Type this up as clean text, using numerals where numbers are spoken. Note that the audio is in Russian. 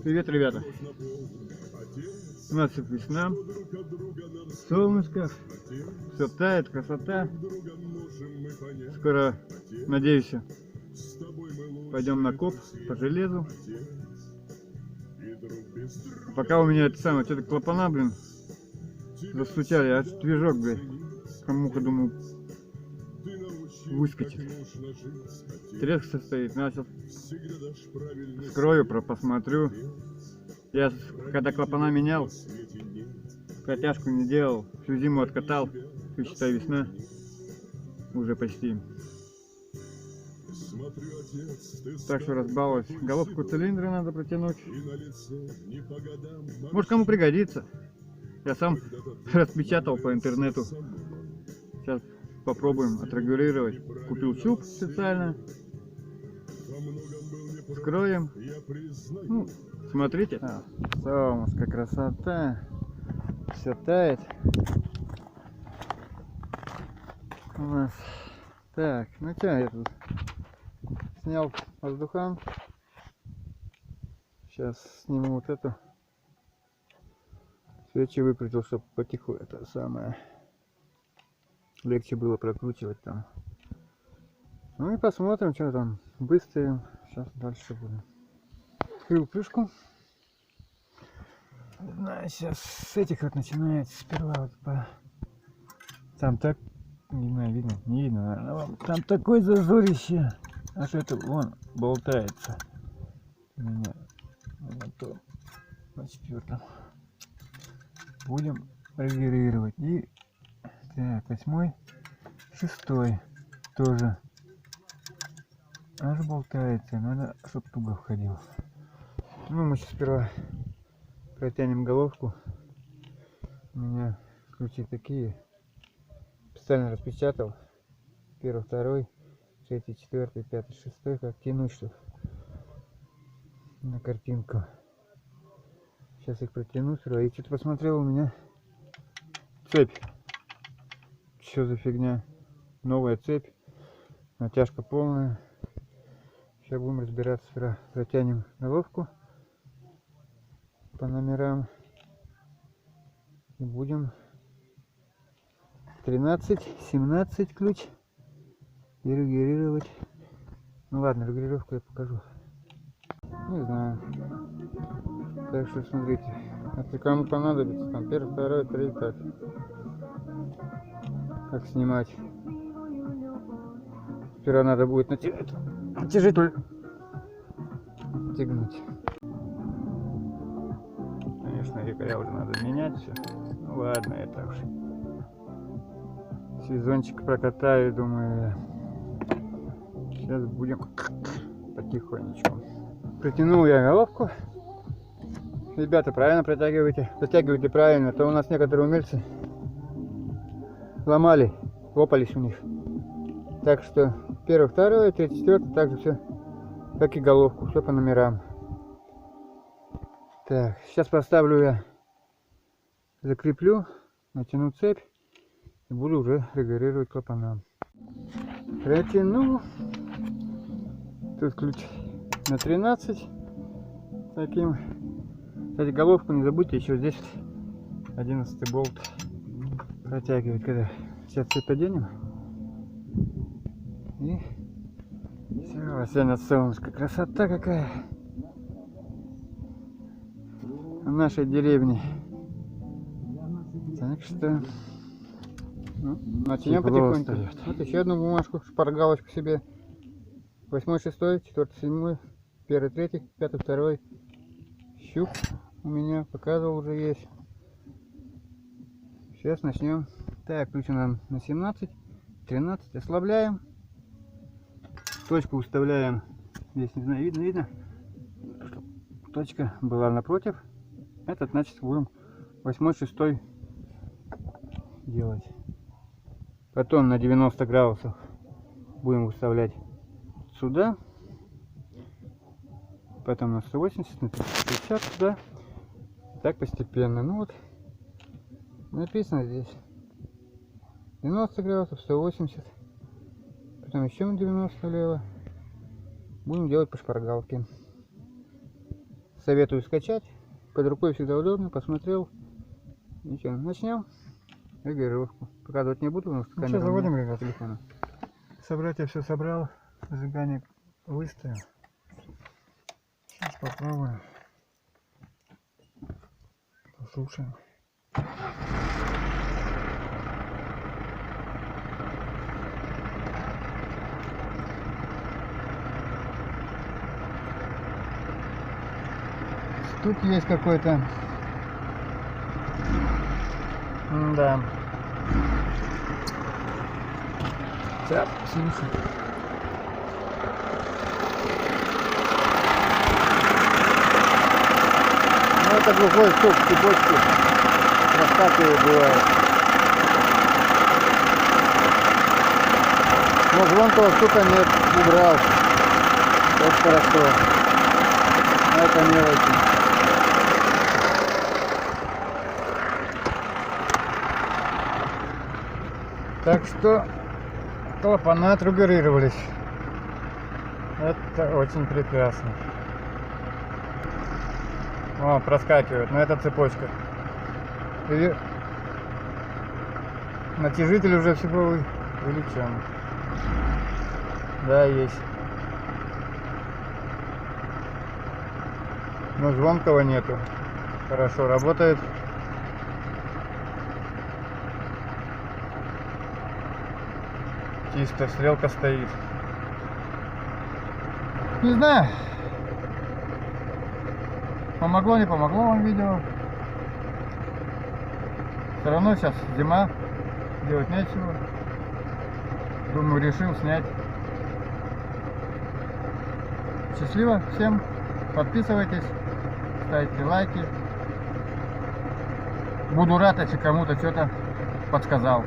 Привет, ребята! У нас весна, солнышко, все тает, красота. Скоро, надеюсь, пойдем на коп по железу. Пока у меня это самое, что-то клапана, блин, застучали, аж движок, блин, кому-то, думаю, выскочит. Треск состоит, начал. Скрою, посмотрю. Я когда клапана менял, протяжку не делал, всю зиму откатал, и считай весна, уже почти. Так что разбаловать. Головку цилиндра надо протянуть. Может, кому пригодится. Я сам распечатал по интернету. Сейчас попробуем отрегулировать. Купил чуб специально. Скроем. Ну, смотрите. Солнышко, красота. Все тает. У нас. Так, ну что, я тут снял воздухан. Сейчас сниму вот эту. Свечи выкрутил, чтобы потиху это самое. Легче было прокручивать там. Ну и посмотрим, что там. Быстрее. Сейчас дальше будем. Открыл крышку. Не знаю, сейчас с этих вот начинается сперва вот по... Там так, не знаю, видно, не видно, наверное. Там такое зазорище, аж это вон болтается. У меня на том, на четвертом. Будем регулировать. И так, 8-й, 6-й тоже. Аж болтается, надо, чтобы туго входил. Ну, мы сейчас сперва протянем головку. У меня ключи такие. Специально распечатал. 1, 2, 3, 4, 5, 6. Как тянуть, что на картинку. Сейчас их протяну сразу. И что-то посмотрел, у меня цепь. Что за фигня? Новая цепь. Натяжка полная. Сейчас будем разбираться. Сразу протянем головку по номерам. И будем 13, 17 ключ и регулировать. Ну ладно, регулировку я покажу. Не знаю. Так что смотрите. Если кому понадобится, там 1, 2, 3, так. Как снимать. Сперва надо будет натяжитель тягнуть. Конечно, якоря уже надо менять все. Ну ладно, это уж. Сезончик прокатаю, думаю. Сейчас будем потихонечку. Протянул я головку. Ребята, правильно протягивайте. Затягивайте правильно, то у нас некоторые умельцы ломали, лопались у них. Так что 1, 2, 3, 4, также все, как и головку, все по номерам. Так, сейчас поставлю я, закреплю, натяну цепь и буду уже регулировать клапана. Протяну. Тут ключ на 13 таким. Кстати, головку не забудьте, еще здесь 11 болт протягивать, когда сейчас цепь оденем. И все, сегодня солнышко, красота какая в нашей деревне. Так что начнем потихоньку. Вот еще одну бумажку, шпаргалочку себе. 8, 6, 4, 7, 1, 3, 5, 2. Щуп у меня показывал уже есть. Сейчас начнем. Так, ключ нам на 17, 13. Ослабляем. Точку выставляем. Здесь, не знаю, видно. Точка была напротив. Этот, значит, будем 8, 6 делать. Потом на 90 градусов будем выставлять сюда. Потом на 180, на 350 сюда. Так постепенно. Ну вот, написано здесь 90 градусов, 180. Потом еще на 90 влево. Будем делать по шпаргалке. советую скачать. Под рукой всегда удобно. Посмотрел. И что, начнем регулировку. Показывать не буду, потому что камера заводим, ребят, телефона. Собрать я все собрал. Зажигание выставил. Сейчас попробуем. Послушаем. Тут есть какой-то... Да. Так, слушай. Ну, это глухой стук цепочки. Раскатывает бывает. Но звонкого стука нет, убрал. Это хорошо. Это мелочи. Так что клапана отрегулировались. Это очень прекрасно. О, проскакивает, но это цепочка. Или натяжитель уже всего вылечен. Да, есть. Но звонкого нету. Хорошо работает. Чисто, стрелка стоит. Не знаю, помогло, не помогло вам видео. Все равно сейчас зима, делать нечего. Думаю, решил снять. Счастливо всем, подписывайтесь, ставьте лайки. Буду рад, если кому-то что-то подсказал.